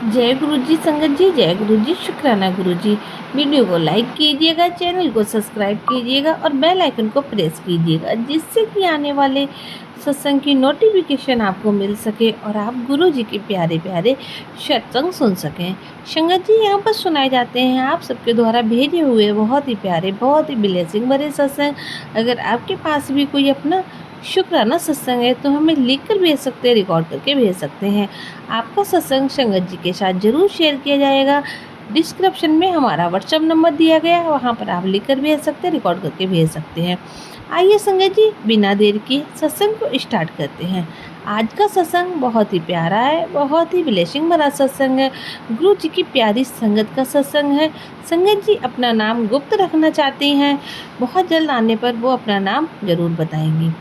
जय गुरु जी संगत जी, जय गुरु जी। शुक्राना गुरु जी। वीडियो को लाइक कीजिएगा, चैनल को सब्सक्राइब कीजिएगा और बेल आइकन को प्रेस कीजिएगा, जिससे कि आने वाले सत्संग की नोटिफिकेशन आपको मिल सके और आप गुरु जी के प्यारे प्यारे सत्संग सुन सकें। संगत जी, यहाँ पर सुनाए जाते हैं आप सबके द्वारा भेजे हुए बहुत ही प्यारे, बहुत ही ब्लेसिंग भरे सत्संग। अगर आपके पास भी कोई अपना शुक्राना सत्संग है तो हमें लिख कर भेज सकते हैं, रिकॉर्ड करके भेज सकते हैं। आपका सत्संग संगत जी के साथ जरूर शेयर किया जाएगा। डिस्क्रिप्शन में हमारा व्हाट्सएप नंबर दिया गया है, वहाँ पर आप लिख कर भेज सकते हैं, रिकॉर्ड करके भेज सकते हैं। आइए संगत जी, बिना देर के सत्संग को स्टार्ट करते हैं। आज का सत्संग बहुत ही प्यारा है, बहुत ही ब्लेसिंग भरा सत्संग है। गुरु जी की प्यारी संगत का सत्संग है। संगत जी अपना नाम गुप्त रखना चाहती हैं, बहुत जल्द आने पर वो अपना नाम जरूर बताएंगी।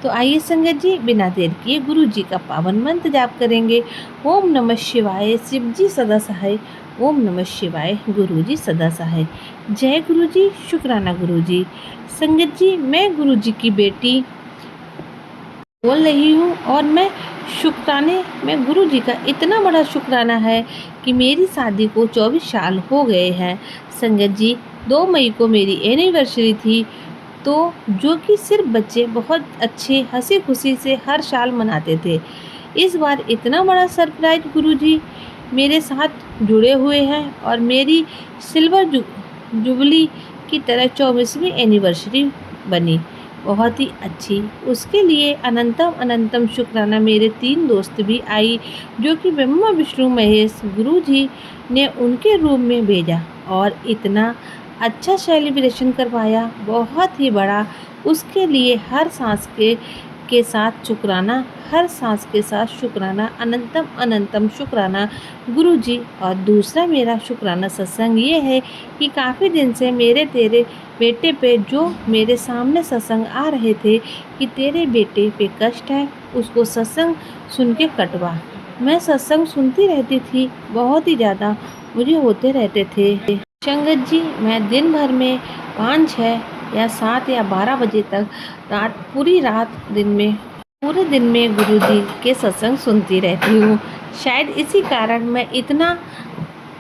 तो आइए संगत जी, बिना देर किए गुरु जी का पावन मंत्र जाप करेंगे। ओम नमः शिवाय, शिव जी सदा सहाय। ओम नमः शिवाय, गुरु जी सदा सहाय। जय गुरु जी, शुक्राना गुरु जी। संगत जी, मैं गुरु जी की बेटी बोल रही हूँ और मैं शुक्राने में गुरु जी का इतना बड़ा शुक्राना है कि मेरी शादी को 24 साल हो गए हैं। संगत जी, 2 मई को मेरी एनिवर्सरी थी, तो जो कि सिर्फ बच्चे बहुत अच्छे हंसी खुशी से हर साल मनाते थे। इस बार इतना बड़ा सरप्राइज गुरुजी मेरे साथ जुड़े हुए हैं और मेरी सिल्वर जुबली की तरह 24वीं एनिवर्सरी बनी, बहुत ही अच्छी। उसके लिए अनंतम अनंतम शुक्राना मेरे 3 दोस्त भी आई, जो कि ब्रह्मा विष्णु महेश गुरुजी ने उनके रूम में भेजा और इतना अच्छा सेलिब्रेशन करवाया, बहुत ही बड़ा। उसके लिए हर सांस के साथ शुक्राना, हर सांस के साथ शुक्राना, अनंतम अनंतम शुक्राना गुरुजी। और दूसरा मेरा शुक्राना सत्संग ये है कि काफ़ी दिन से मेरे तेरे बेटे पे जो मेरे सामने सत्संग आ रहे थे कि तेरे बेटे पे कष्ट है, उसको सत्संग सुन के कटवा। मैं सत्संग सुनती रहती थी, बहुत ही ज़्यादा मुझे होते रहते थे। संगत जी, मैं दिन भर में 5, 6 या 7 या 12 बजे तक पूरी रात पूरे दिन में गुरुजी के सत्संग सुनती रहती हूँ। शायद इसी कारण मैं इतना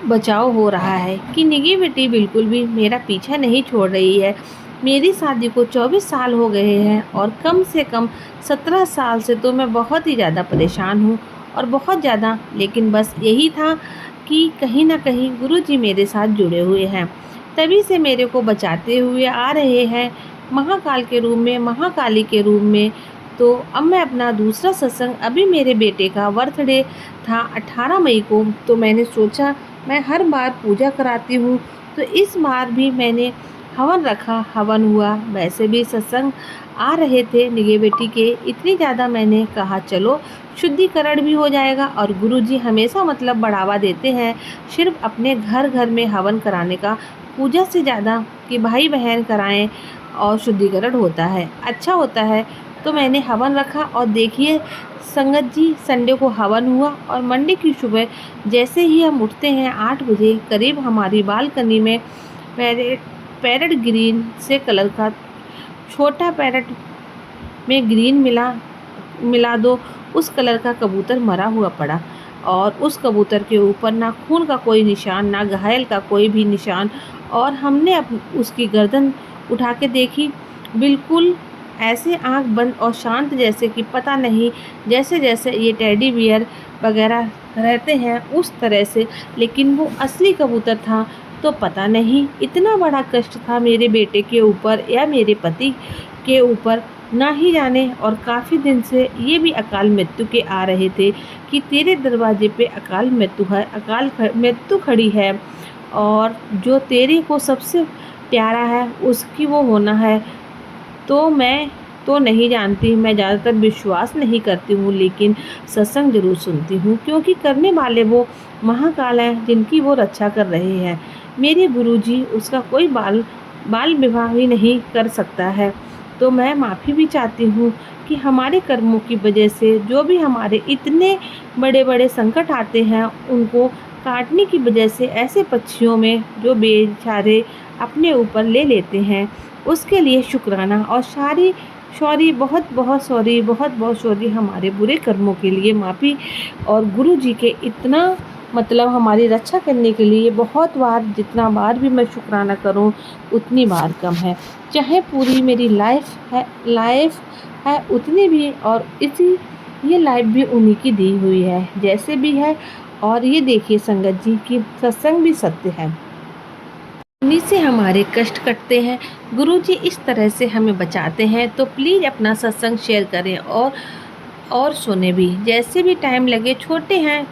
बचाव हो रहा है कि निगेटिविटी बिल्कुल भी मेरा पीछा नहीं छोड़ रही है। मेरी शादी को 24 साल हो गए हैं और कम से कम 17 साल से तो मैं बहुत ही ज़्यादा परेशान हूँ और बहुत ज़्यादा। लेकिन बस यही था कि कहीं ना कहीं गुरुजी मेरे साथ जुड़े हुए हैं, तभी से मेरे को बचाते हुए आ रहे हैं महाकाल के रूप में, महाकाली के रूप में। तो अब मैं अपना दूसरा सत्संग, अभी मेरे बेटे का बर्थडे था 18 मई को, तो मैंने सोचा मैं हर बार पूजा कराती हूँ, तो इस बार भी मैंने हवन रखा, हवन हुआ। वैसे भी सत्संग आ रहे थे निगेटिविटी के, इतनी ज़्यादा मैंने कहा चलो शुद्धिकरण भी हो जाएगा। और गुरुजी हमेशा मतलब बढ़ावा देते हैं सिर्फ अपने घर घर में हवन कराने का, पूजा से ज़्यादा कि भाई बहन कराएं और शुद्धिकरण होता है, अच्छा होता है। तो मैंने हवन रखा और देखिए संगत जी, संडे को हवन हुआ और मंडे की सुबह जैसे ही हम उठते हैं 8 बजे करीब, हमारी बालकनी में पैरेट ग्रीन से कलर का, छोटा पैरेट में ग्रीन मिला दो, उस कलर का कबूतर मरा हुआ पड़ा। और उस कबूतर के ऊपर ना खून का कोई निशान, ना घायल का कोई भी निशान। और हमने उसकी गर्दन उठा के देखी, बिल्कुल ऐसे आंख बंद और शांत, जैसे कि पता नहीं, जैसे जैसे ये टेडी बियर वगैरह रहते हैं उस तरह से। लेकिन वो असली कबूतर था। तो पता नहीं इतना बड़ा कष्ट था मेरे बेटे के ऊपर या मेरे पति के ऊपर, ना ही जाने। और काफ़ी दिन से ये भी अकाल मृत्यु के आ रहे थे कि तेरे दरवाजे पे अकाल मृत्यु है, मृत्यु खड़ी है, और जो तेरे को सबसे प्यारा है उसकी वो होना है। तो मैं तो नहीं जानती, मैं ज़्यादातर विश्वास नहीं करती हूँ, लेकिन सत्संग जरूर सुनती हूँ, क्योंकि करने वाले वो महाकाल हैं जिनकी वो रक्षा कर रहे हैं। मेरे गुरुजी, उसका कोई बाल विवाह ही नहीं कर सकता है। तो मैं माफ़ी भी चाहती हूँ कि हमारे कर्मों की वजह से जो भी हमारे इतने बड़े बड़े संकट आते हैं, उनको काटने की वजह से ऐसे पक्षियों में जो बेचारे अपने ऊपर ले लेते हैं, उसके लिए शुक्राना और सॉरी, बहुत बहुत सॉरी हमारे बुरे कर्मों के लिए माफ़ी। और गुरु जी के इतना मतलब हमारी रक्षा करने के लिए बहुत बार, जितना बार भी मैं शुक्राना करूं उतनी बार कम है। चाहे पूरी मेरी लाइफ है उतनी भी, और इसी ये लाइफ भी उन्हीं की दी हुई है जैसे भी है। और ये देखिए संगत जी कि सत्संग भी सत्य है, उन्हीं से हमारे कष्ट कटते हैं। गुरुजी इस तरह से हमें बचाते हैं। तो प्लीज़ अपना सत्संग शेयर करें और सुने भी, जैसे भी टाइम लगे। छोटे हैं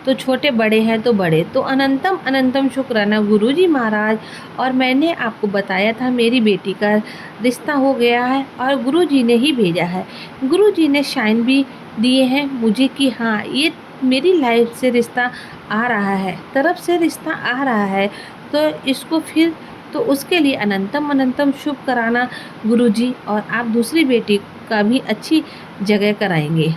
तो छोटे, बड़े हैं तो बड़े। तो अनंतम अनंतम शुक्राना गुरुजी महाराज। और मैंने आपको बताया था मेरी बेटी का रिश्ता हो गया है और गुरुजी ने ही भेजा है। गुरुजी ने साइन भी दिए हैं मुझे कि हाँ ये मेरी लाइफ से रिश्ता आ रहा है, तरफ से रिश्ता आ रहा है। तो इसको फिर तो उसके लिए अनंतम अनंतम शुभ कराना गुरुजी। और आप दूसरी बेटी का भी अच्छी जगह कराएंगे।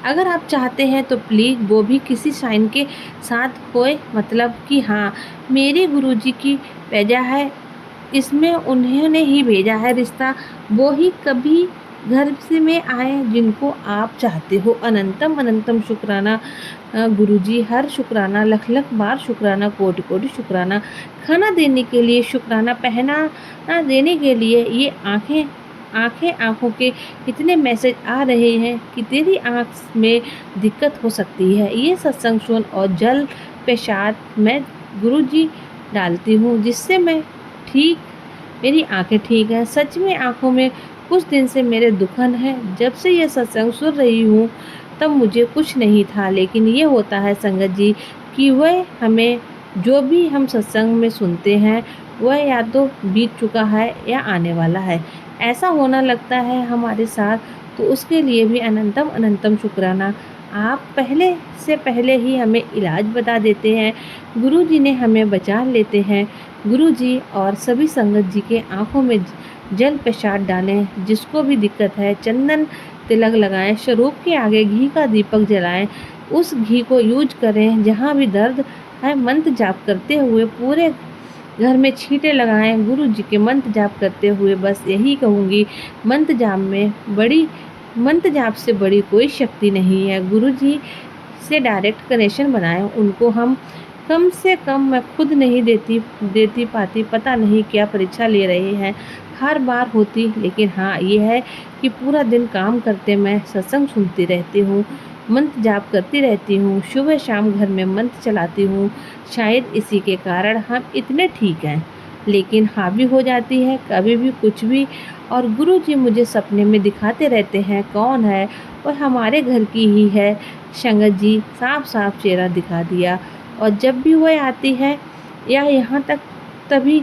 अगर आप चाहते हैं तो प्लीज़ वो भी किसी साइन के साथ होए, मतलब कि हाँ मेरे गुरुजी की वजह है, इसमें उन्होंने ही भेजा है रिश्ता, वो ही कभी घर से में आए जिनको आप चाहते हो। अनंतम अनंतम शुक्राना गुरुजी। हर शुक्राना, लख लख बार शुक्राना, कोटि कोटि शुक्राना। खाना देने के लिए शुक्राना, पहना देने के लिए। ये आँखों के इतने मैसेज आ रहे हैं कि तेरी आँख में दिक्कत हो सकती है, ये सत्संग सुन। और जल पेशाब मैं गुरुजी डालती हूँ जिससे मैं ठीक, मेरी आंखें ठीक हैं। सच में आंखों में कुछ दिन से मेरे दुखन है। जब से ये सत्संग सुन रही हूँ तब मुझे कुछ नहीं था, लेकिन ये होता है संगत जी कि वह हमें जो भी हम सत्संग में सुनते हैं वह या तो बीत चुका है या आने वाला है, ऐसा होना लगता है हमारे साथ। तो उसके लिए भी अनंतम अनंतम शुक्राना। आप पहले से पहले ही हमें इलाज बता देते हैं, गुरुजी ने हमें बचा लेते हैं। गुरुजी और सभी संगत जी के आंखों में जल पेशाब डालें, जिसको भी दिक्कत है चंदन तिलक लगाएं, स्वरूप के आगे घी का दीपक जलाएं, उस घी को यूज करें। जहाँ भी दर्द है मंत्र जाप करते हुए पूरे घर में छींटे लगाएं, गुरु जी के मंत्र जाप करते हुए। बस यही कहूँगी, मंत्र जाप से बड़ी कोई शक्ति नहीं है। गुरु जी से डायरेक्ट कनेक्शन बनाएं। उनको हम कम से कम, मैं खुद नहीं देती पाती, पता नहीं क्या परीक्षा ले रहे हैं, हर बार होती। लेकिन हाँ ये है कि पूरा दिन काम करते मैं सत्संग सुनती रहती हूँ, मंत्र जाप करती रहती हूँ, सुबह शाम घर में मंत्र चलाती हूँ। शायद इसी के कारण हम इतने ठीक हैं। लेकिन हावी हो जाती है कभी भी कुछ भी। और गुरु जी मुझे सपने में दिखाते रहते हैं, कौन है, और हमारे घर की ही है। संगत जी साफ साफ चेहरा दिखा दिया। और जब भी वह आती है या यहाँ तक तभी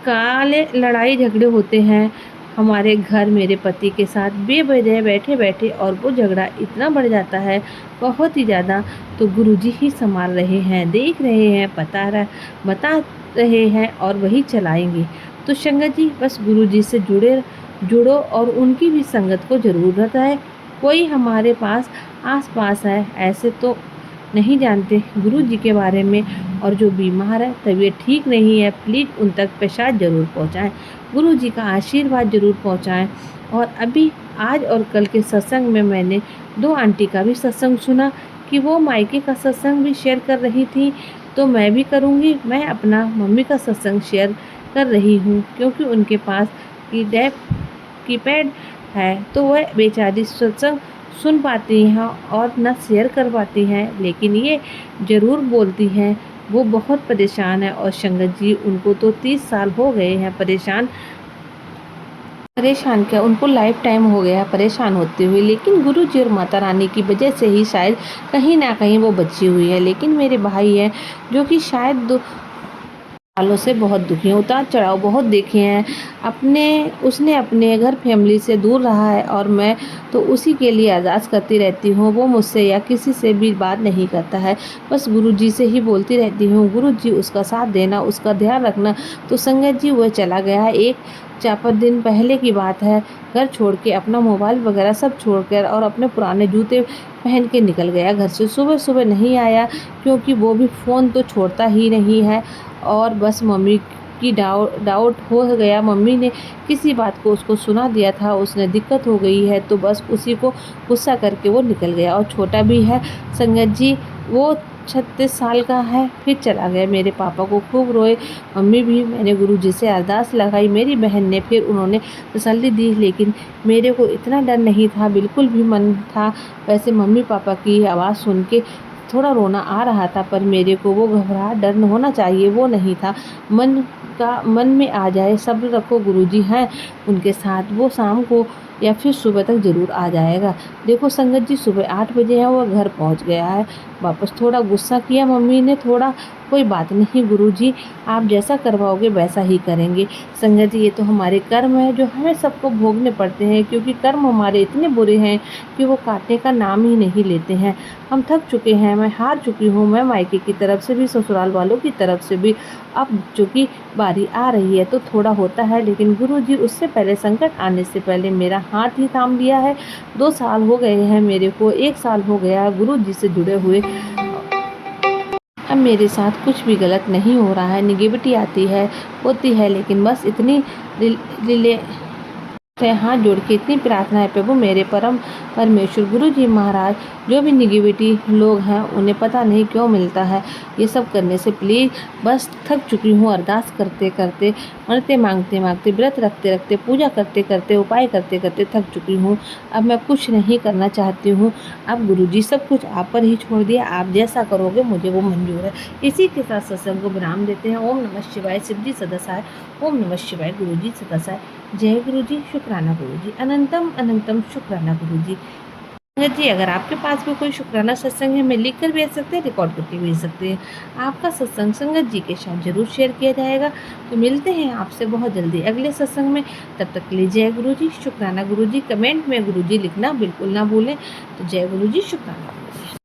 काले लड़ाई झगड़े होते हैं हमारे घर मेरे पति के साथ बेवजह बैठे बैठे, और वो झगड़ा इतना बढ़ जाता है बहुत ही ज़्यादा। तो गुरुजी ही संभाल रहे हैं, देख रहे हैं, बता रहे हैं और वही चलाएंगे। तो संगत जी बस गुरुजी से जुड़ो और उनकी भी संगत को ज़रूरत है। कोई हमारे आस पास है, ऐसे तो नहीं जानते गुरु जी के बारे में। और जो बीमार है, तबीयत ठीक नहीं है, प्लीज़ उन तक प्रसाद ज़रूर पहुँचाएँ, गुरु जी का आशीर्वाद ज़रूर पहुँचाएँ। और अभी आज और कल के सत्संग में मैंने 2 आंटी का भी सत्संग सुना कि वो मायके का सत्संग भी शेयर कर रही थी। तो मैं भी करूँगी, मैं अपना मम्मी का सत्संग शेयर कर रही हूँ, क्योंकि उनके पास कीपैड है तो वह बेचारी सत्संग सुन पाती हैं और न शेयर कर पाती हैं, लेकिन ये ज़रूर बोलती हैं। वो बहुत परेशान है। और संगत जी उनको तो 30 साल हो गए हैं परेशान क्या, उनको लाइफ टाइम हो गया है परेशान होते हुए। लेकिन गुरु जी और माता रानी की वजह से ही शायद कहीं ना कहीं वो बची हुई है। लेकिन मेरे भाई हैं जो कि शायद सालों से बहुत दुखी हैं, उतार चढ़ाव बहुत देखे हैं। उसने अपने घर फैमिली से दूर रहा है और मैं तो उसी के लिए अरदास करती रहती हूँ। वो मुझसे या किसी से भी बात नहीं करता है, बस गुरुजी से ही बोलती रहती हूँ, गुरुजी उसका साथ देना, उसका ध्यान रखना। तो संगत जी वह चला गया है, 4-5 दिन पहले की बात है। घर छोड़ के, अपना मोबाइल वगैरह सब छोड़ कर और अपने पुराने जूते पहन के निकल गया घर से। सुबह सुबह नहीं आया, क्योंकि वो भी फ़ोन तो छोड़ता ही नहीं है। और बस मम्मी की डाउट हो गया, मम्मी ने किसी बात को उसको सुना दिया था, उसने दिक्कत हो गई है, तो बस उसी को गुस्सा करके वो निकल गया। और छोटा भी है संगत जी, वो 36 साल का है, फिर चला गया। मेरे पापा को खूब रोए, मम्मी भी। मैंने गुरुजी से अरदास लगाई, मेरी बहन ने, फिर उन्होंने तसल्ली दी, लेकिन मेरे को इतना डर नहीं था, बिल्कुल भी मन था। वैसे मम्मी पापा की आवाज़ सुन के थोड़ा रोना आ रहा था, पर मेरे को वो घबराहट, डर होना चाहिए, वो नहीं था। मन में आ जाए, सब्र रखो, गुरुजी हैं उनके साथ, वो शाम को या फिर सुबह तक ज़रूर आ जाएगा। देखो संगत जी, सुबह 8 बजे है, वो घर पहुंच गया है वापस। थोड़ा गुस्सा किया मम्मी ने, थोड़ा, कोई बात नहीं गुरुजी, आप जैसा करवाओगे वैसा ही करेंगे। संगत जी, ये तो हमारे कर्म है जो हमें सबको भोगने पड़ते हैं, क्योंकि कर्म हमारे इतने बुरे हैं कि वो काटने का नाम ही नहीं लेते हैं। हम थक चुके हैं, मैं हार चुकी हूँ, मैं मायके की तरफ से भी, ससुराल वालों की तरफ से भी। अब चूँकि बारी आ रही है तो थोड़ा होता है, लेकिन गुरुजी उससे पहले, संकट आने से पहले मेरा हाथ ही थाम लिया है। 2 साल हो गए हैं मेरे को, 1 साल हो गया है गुरुजी से जुड़े हुए। अब मेरे साथ कुछ भी गलत नहीं हो रहा है। नेगेटिविटी आती है, होती है, लेकिन बस इतनी रिले से हाथ जोड़ के इतनी प्रार्थना है, प्रभु मेरे परम परमेश्वर गुरु जी महाराज, जो भी निगेटिविटी लोग हैं उन्हें पता नहीं क्यों मिलता है ये सब करने से, प्लीज़। बस थक चुकी हूँ, अरदास करते करते, मन्नतें मांगते मांगते, व्रत रखते रखते, पूजा करते करते, उपाय करते करते थक चुकी हूँ। अब मैं कुछ नहीं करना चाहती हूँ। अब गुरु जी सब कुछ आप पर ही छोड़ दिया, आप जैसा करोगे मुझे वो मंजूर है। इसी के साथ सत्संग को विराम देते हैं। ओम नमः शिवाय, शिव जी सदासाय। ओम नमः शिवाय, गुरु जी सदासाय। जय गुरु जी, शुक्राना गुरु जी, अनंतम अनंतम शुक्राना गुरु जी। संगत जी, अगर आपके पास भी कोई शुक्राना सत्संग है, मैं लिख कर भेज सकते हैं, रिकॉर्ड करके भेज सकते हैं। आपका सत्संग संगत जी के साथ जरूर शेयर किया जाएगा। तो मिलते हैं आपसे बहुत जल्दी अगले सत्संग में। तब तक के लिए जय गुरु जी, शुक्राना गुरु जी। कमेंट में गुरु जी लिखना बिल्कुल ना भूलें। तो जय गुरु जी, शुक्राना गुरु जी।